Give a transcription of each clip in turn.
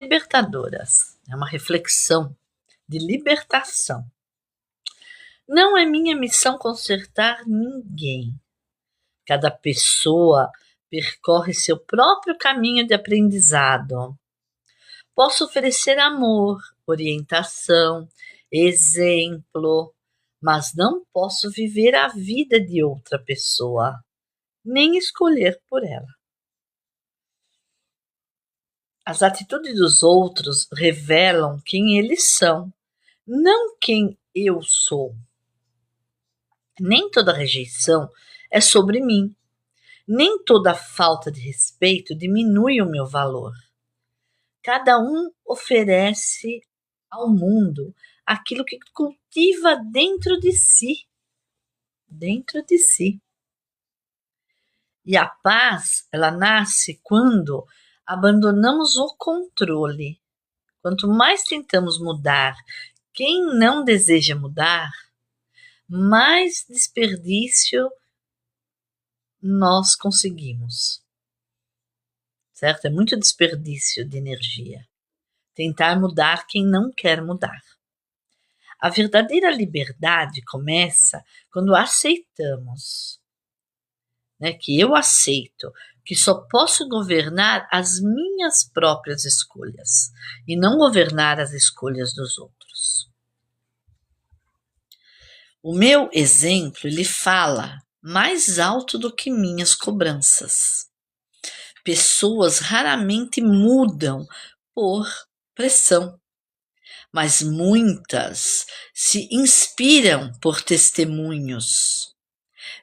libertadoras. É uma reflexão de libertação. Não é minha missão consertar ninguém. Cada pessoa percorre seu próprio caminho de aprendizado. Posso oferecer amor, orientação, exemplo, mas não posso viver a vida de outra pessoa, nem escolher por ela. As atitudes dos outros revelam quem eles são, não quem eu sou. Nem toda rejeição é sobre mim. Nem toda falta de respeito diminui o meu valor. Cada um oferece ao mundo aquilo que cultiva dentro de si. Dentro de si. E a paz, ela nasce quando abandonamos o controle. Quanto mais tentamos mudar quem não deseja mudar, mais desperdício nós conseguimos. Certo? É muito desperdício de energia. Tentar mudar quem não quer mudar. A verdadeira liberdade começa quando aceitamos, né, que eu aceito que só posso governar as minhas próprias escolhas e não governar as escolhas dos outros. O meu exemplo, ele fala mais alto do que minhas cobranças. Pessoas raramente mudam por pressão, mas muitas se inspiram por testemunhos.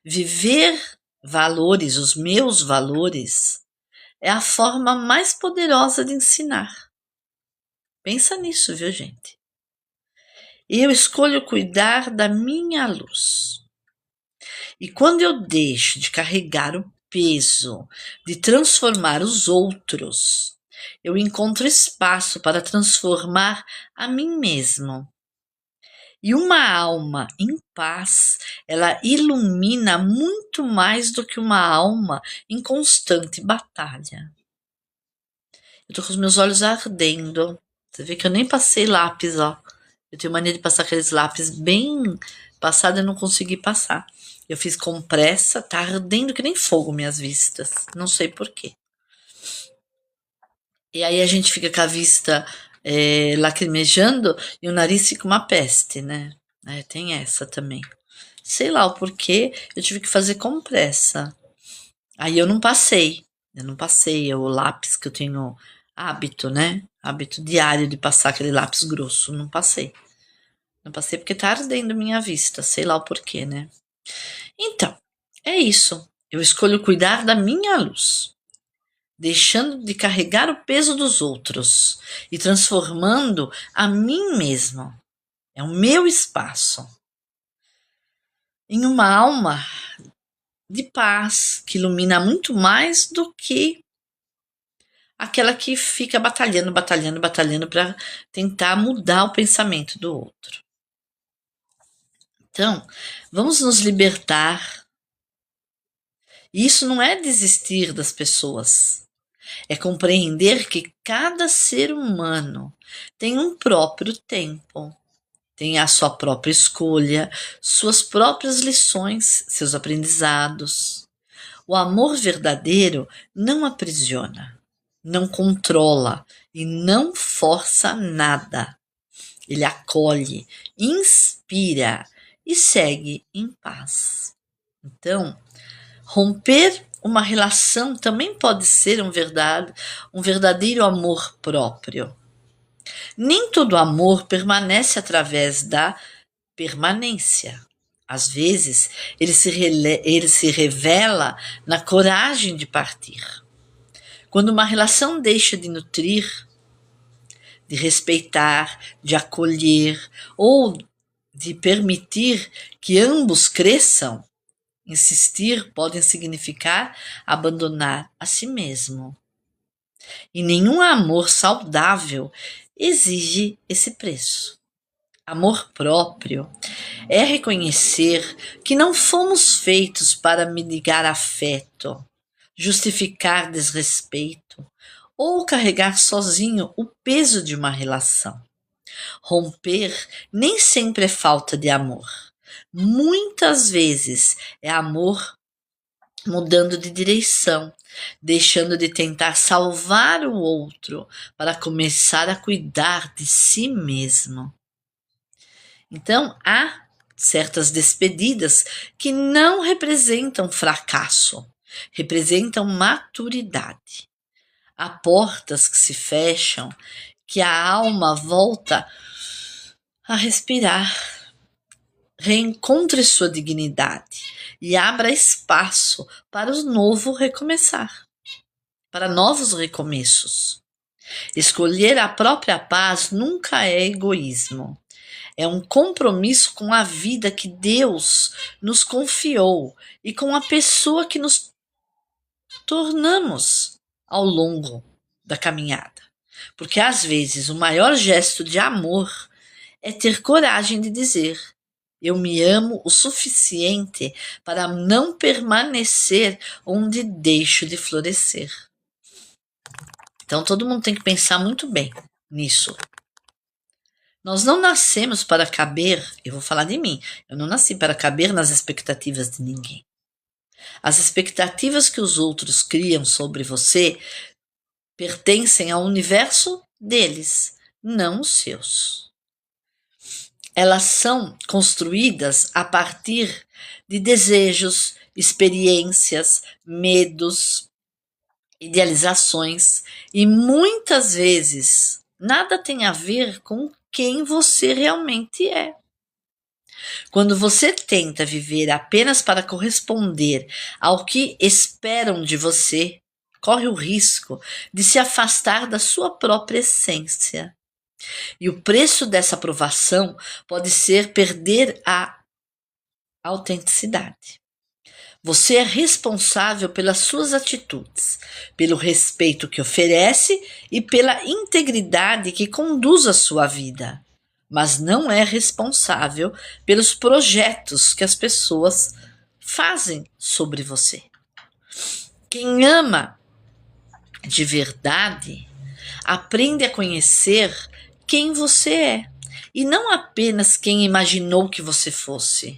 Viver valores, os meus valores, é a forma mais poderosa de ensinar. Pensa nisso, viu, gente? Eu escolho cuidar da minha luz. E quando eu deixo de carregar o peso de transformar os outros, eu encontro espaço para transformar a mim mesmo. E uma alma em paz, ela ilumina muito mais do que uma alma em constante batalha. Eu tô com os meus olhos ardendo. Você vê que eu nem passei lápis, ó. Eu tenho mania de passar aqueles lápis bem passados e não consegui passar. Eu fiz com pressa, tá ardendo que nem fogo minhas vistas. Não sei porquê. E aí a gente fica com a vista lacrimejando e o nariz fica uma peste, né? Tem essa também. Sei lá o porquê, eu tive que fazer com pressa. Aí eu não passei. O lápis que eu tenho hábito, né? Hábito diário de passar aquele lápis grosso. Não passei. Não passei porque tá ardendo minha vista. Sei lá o porquê, né? Então, é isso. Eu escolho cuidar da minha luz, deixando de carregar o peso dos outros e transformando a mim mesmo. É o meu espaço em uma alma de paz que ilumina muito mais do que aquela que fica batalhando para tentar mudar o pensamento do outro. Então, vamos nos libertar. Isso não é desistir das pessoas. É compreender que cada ser humano tem um próprio tempo, tem a sua própria escolha, suas próprias lições, seus aprendizados. O amor verdadeiro não aprisiona, não controla e não força nada. Ele acolhe, inspira e segue em paz. Então, romper uma relação também pode ser um verdadeiro amor próprio. Nem todo amor permanece através da permanência. Às vezes, ele se revela na coragem de partir. Quando uma relação deixa de nutrir, de respeitar, de acolher ou de permitir que ambos cresçam, insistir pode significar abandonar a si mesmo. E nenhum amor saudável exige esse preço. Amor próprio é reconhecer que não fomos feitos para mendigar afeto, justificar desrespeito ou carregar sozinho o peso de uma relação. Romper nem sempre é falta de amor. Muitas vezes é amor mudando de direção, deixando de tentar salvar o outro para começar a cuidar de si mesmo. Então, há certas despedidas que não representam fracasso, representam maturidade. Há portas que se fecham, que a alma volta a respirar, reencontre sua dignidade e abra espaço para o novo recomeçar, para novos recomeços. Escolher a própria paz nunca é egoísmo. É um compromisso com a vida que Deus nos confiou e com a pessoa que nos tornamos ao longo da caminhada. Porque às vezes o maior gesto de amor é ter coragem de dizer: eu me amo o suficiente para não permanecer onde deixo de florescer. Então todo mundo tem que pensar muito bem nisso. Nós não nascemos para caber, eu vou falar de mim, eu não nasci para caber nas expectativas de ninguém. As expectativas que os outros criam sobre você pertencem ao universo deles, não os seus. Elas são construídas a partir de desejos, experiências, medos, idealizações e muitas vezes nada tem a ver com quem você realmente é. Quando você tenta viver apenas para corresponder ao que esperam de você, corre o risco de se afastar da sua própria essência. E o preço dessa aprovação pode ser perder a autenticidade. Você é responsável pelas suas atitudes, pelo respeito que oferece e pela integridade que conduz a sua vida, mas não é responsável pelos projetos que as pessoas fazem sobre você. Quem ama de verdade aprende a conhecer quem você é e não apenas quem imaginou que você fosse.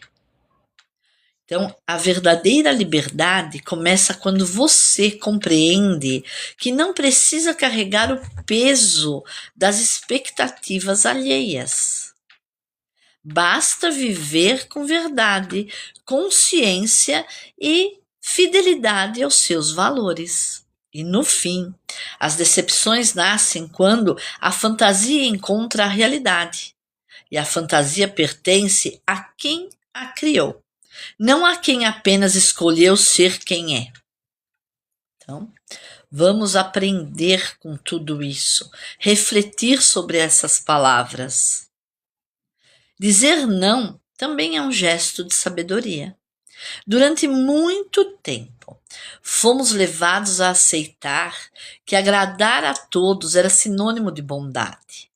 Então, a verdadeira liberdade começa quando você compreende que não precisa carregar o peso das expectativas alheias. Basta viver com verdade, consciência e fidelidade aos seus valores. E no fim, as decepções nascem quando a fantasia encontra a realidade. E a fantasia pertence a quem a criou, não a quem apenas escolheu ser quem é. Então, vamos aprender com tudo isso, refletir sobre essas palavras. Dizer não também é um gesto de sabedoria. Durante muito tempo, fomos levados a aceitar que agradar a todos era sinônimo de bondade.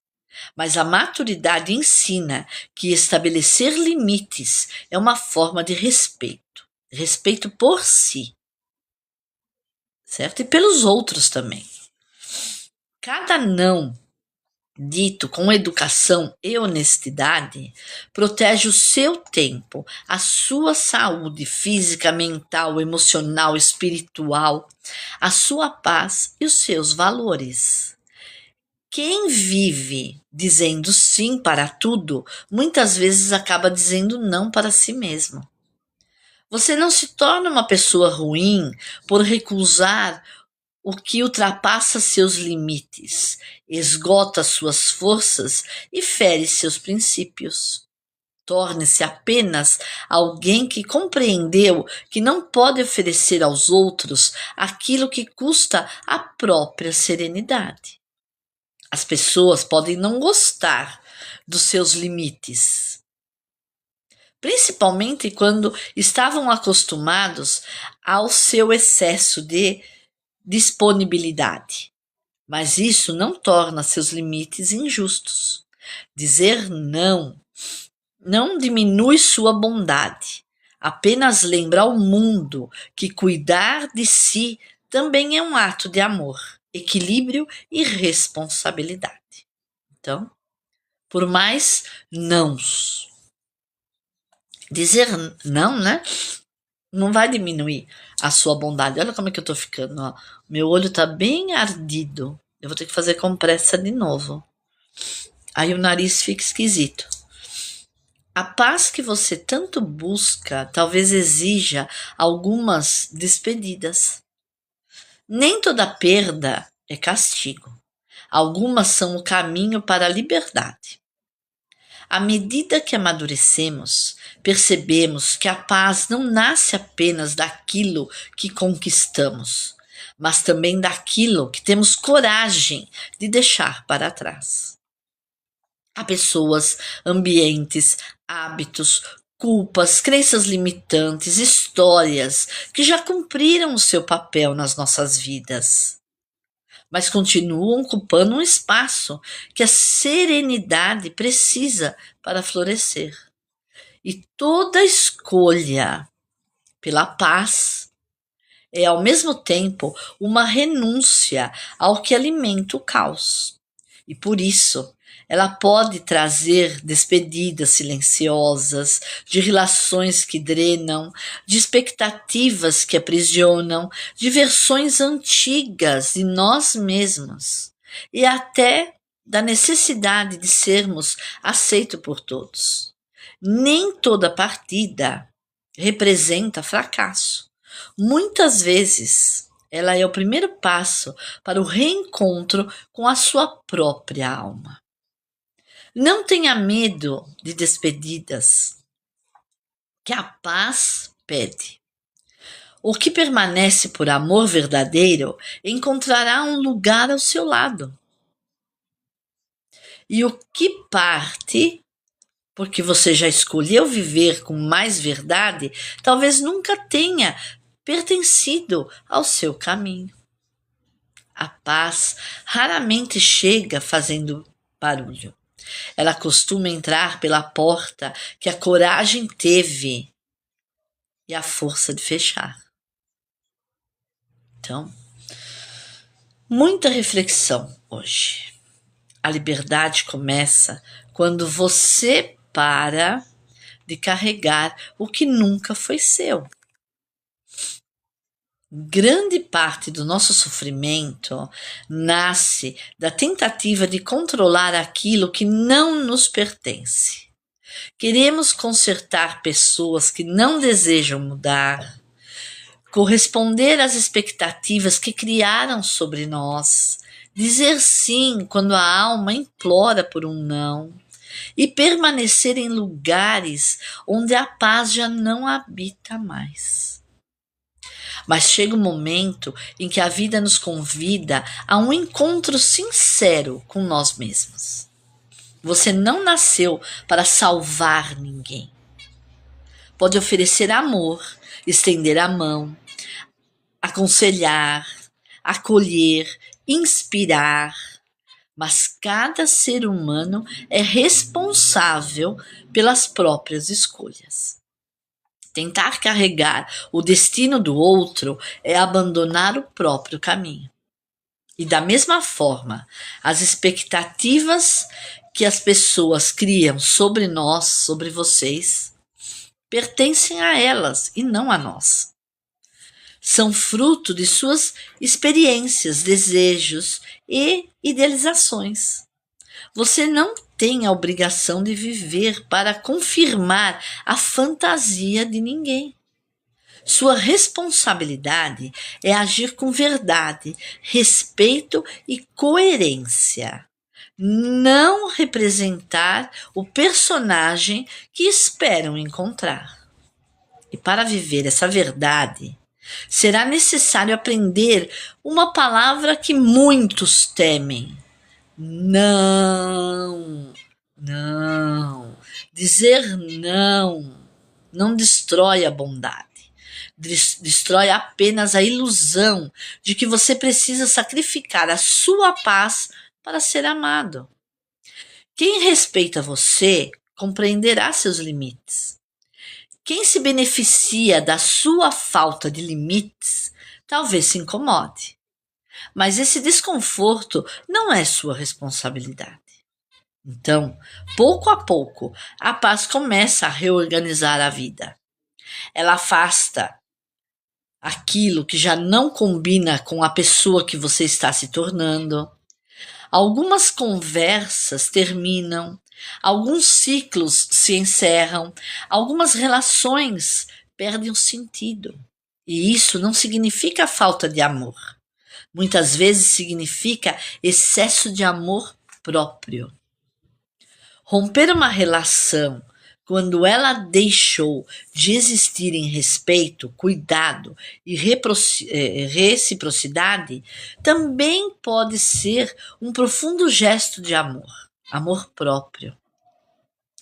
Mas a maturidade ensina que estabelecer limites é uma forma de respeito. Respeito por si, certo? E pelos outros também. Cada não dito com educação e honestidade, protege o seu tempo, a sua saúde física, mental, emocional, espiritual, a sua paz e os seus valores. Quem vive dizendo sim para tudo, muitas vezes acaba dizendo não para si mesmo. Você não se torna uma pessoa ruim por recusar o que ultrapassa seus limites, esgota suas forças e fere seus princípios. Torne-se apenas alguém que compreendeu que não pode oferecer aos outros aquilo que custa a própria serenidade. As pessoas podem não gostar dos seus limites, principalmente quando estavam acostumados ao seu excesso de disponibilidade. Mas isso não torna seus limites injustos. Dizer não diminui sua bondade. Apenas lembra ao mundo que cuidar de si também é um ato de amor equilíbrio e responsabilidade. Então, por mais nãos, dizer não, né? Não vai diminuir a sua bondade. Olha como é que eu tô ficando, ó. Meu olho tá bem ardido. Eu vou ter que fazer compressa de novo. Aí o nariz fica esquisito. A paz que você tanto busca talvez exija algumas despedidas. Nem toda perda é castigo. Algumas são o caminho para a liberdade. À medida que amadurecemos, percebemos que a paz não nasce apenas daquilo que conquistamos, mas também daquilo que temos coragem de deixar para trás. Há pessoas, ambientes, hábitos, culpas, crenças limitantes, histórias que já cumpriram o seu papel nas nossas vidas, mas continuam ocupando um espaço que a serenidade precisa para florescer. E toda escolha pela paz é, ao mesmo tempo, uma renúncia ao que alimenta o caos. E por isso, ela pode trazer despedidas silenciosas, de relações que drenam, de expectativas que aprisionam, de versões antigas de nós mesmos e até da necessidade de sermos aceitos por todos. Nem toda partida representa fracasso. Muitas vezes, ela é o primeiro passo para o reencontro com a sua própria alma. Não tenha medo de despedidas, que a paz pede. O que permanece por amor verdadeiro encontrará um lugar ao seu lado. E o que parte, porque você já escolheu viver com mais verdade, talvez nunca tenha pertencido ao seu caminho. A paz raramente chega fazendo barulho. Ela costuma entrar pela porta que a coragem teve e a força de fechar. Então, muita reflexão hoje. A liberdade começa quando você para de carregar o que nunca foi seu. Grande parte do nosso sofrimento nasce da tentativa de controlar aquilo que não nos pertence. Queremos consertar pessoas que não desejam mudar, corresponder às expectativas que criaram sobre nós, dizer sim quando a alma implora por um não e permanecer em lugares onde a paz já não habita mais. Mas chega um momento em que a vida nos convida a um encontro sincero com nós mesmos. Você não nasceu para salvar ninguém. Pode oferecer amor, estender a mão, aconselhar, acolher, inspirar, mas cada ser humano é responsável pelas próprias escolhas. Tentar carregar o destino do outro é abandonar o próprio caminho. E da mesma forma, as expectativas que as pessoas criam sobre nós, sobre vocês, pertencem a elas e não a nós. São fruto de suas experiências, desejos e idealizações. Você não tem a obrigação de viver para confirmar a fantasia de ninguém. Sua responsabilidade é agir com verdade, respeito e coerência. Não representar o personagem que esperam encontrar. E para viver essa verdade, será necessário aprender uma palavra que muitos temem. Não, não. Dizer não destrói a bondade. Destrói apenas a ilusão de que você precisa sacrificar a sua paz para ser amado. Quem respeita você compreenderá seus limites. Quem se beneficia da sua falta de limites talvez se incomode. Mas esse desconforto não é sua responsabilidade. Então, pouco a pouco, a paz começa a reorganizar a vida. Ela afasta aquilo que já não combina com a pessoa que você está se tornando. Algumas conversas terminam, alguns ciclos se encerram, algumas relações perdem o sentido. E isso não significa falta de amor. Muitas vezes significa excesso de amor próprio. Romper uma relação quando ela deixou de existir em respeito, cuidado e reciprocidade também pode ser um profundo gesto de amor, amor próprio.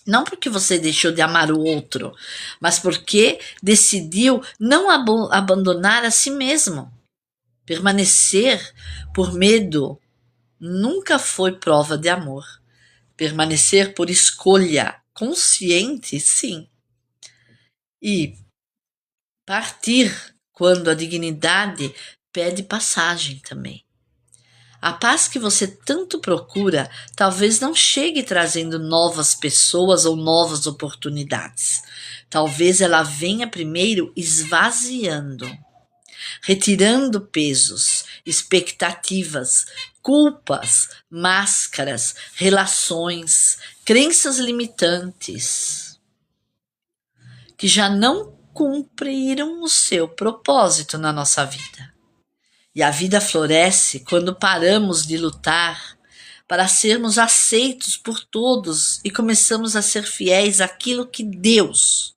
Não porque você deixou de amar o outro, mas porque decidiu não abandonar a si mesmo. Permanecer por medo nunca foi prova de amor. Permanecer por escolha consciente, sim. E partir quando a dignidade pede passagem também. A paz que você tanto procura talvez não chegue trazendo novas pessoas ou novas oportunidades. Talvez ela venha primeiro esvaziando, retirando pesos, expectativas, culpas, máscaras, relações, crenças limitantes que já não cumpriram o seu propósito na nossa vida. E a vida floresce quando paramos de lutar para sermos aceitos por todos e começamos a ser fiéis àquilo que Deus,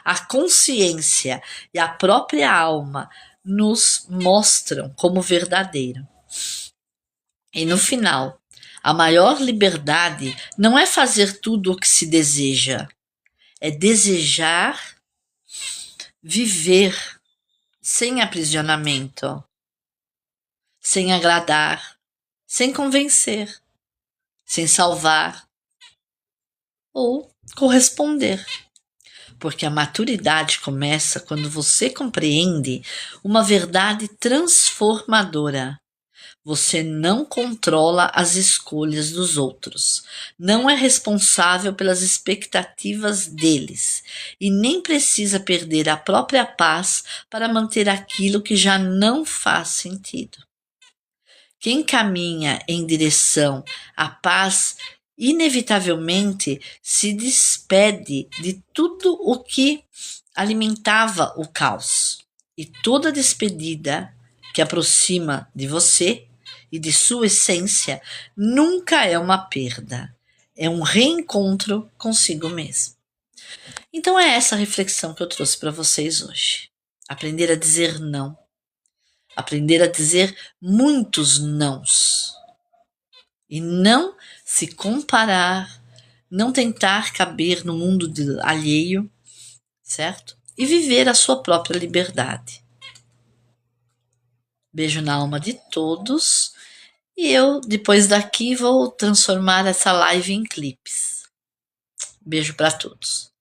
a consciência e a própria alma nos mostram como verdadeiro. E no final, a maior liberdade não é fazer tudo o que se deseja, é desejar viver sem aprisionamento, sem agradar, sem convencer, sem salvar ou corresponder. Porque a maturidade começa quando você compreende uma verdade transformadora. Você não controla as escolhas dos outros, não é responsável pelas expectativas deles e nem precisa perder a própria paz para manter aquilo que já não faz sentido. Quem caminha em direção à paz inevitavelmente se despede de tudo o que alimentava o caos. E toda despedida que aproxima de você e de sua essência nunca é uma perda, é um reencontro consigo mesmo. Então é essa reflexão que eu trouxe para vocês hoje. Aprender a dizer não. Aprender a dizer muitos nãos. E não se comparar, não tentar caber no mundo alheio, certo? E viver a sua própria liberdade. Beijo na alma de todos. E eu, depois daqui, vou transformar essa live em clipes. Beijo para todos.